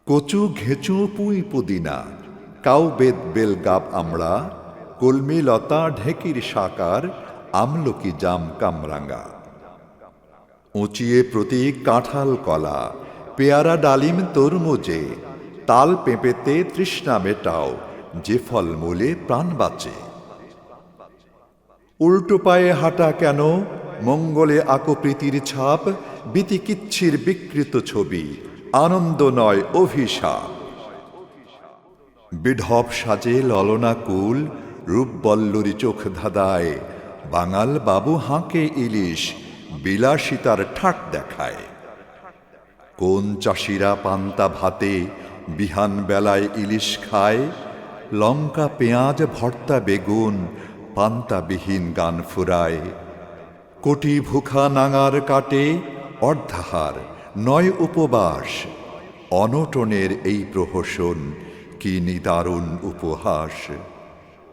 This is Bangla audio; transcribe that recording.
কচু ঘেঁচু পুঁই পুদিনা কাউ বেদ বেল গাব আমরা কলমি লতা ঢেকির সাকার আমলকি জাম কামরাঙ্গা উঁচিয়ে প্রতীক কাঁঠাল কলা পেয়ারা ডালিম তরমুজে তাল পেঁপেতে তৃষ্ণা মেটাও যে ফল মূলে প্রাণ বাঁচে। উল্টো পায়ে হাঁটা কেন মঙ্গলে আঁকো প্রীতির ছাপ বিতিকিচ্ছির বিকৃত ছবি আনন্দ নয় অভিশাপ। বিঢপ সাজে ললনা কুল রূপবল্লরী চোখ ধাঁধায় বাঙাল বাবু হাঁকে ইলিশ বিলাসিতার ঠাট দেখায়। কোন চাষিরা পান্তা ভাতে বিহান বেলায় ইলিশ খায় লঙ্কা পেঁয়াজ ভর্তা বেগুন পান্তাবিহীন গান ফুরায়। কোটি ভুখা নাঙার কাটে অর্ধাহার নয় উপবাস অনটনের এই প্রহসন কি নিদারুণ উপহাস।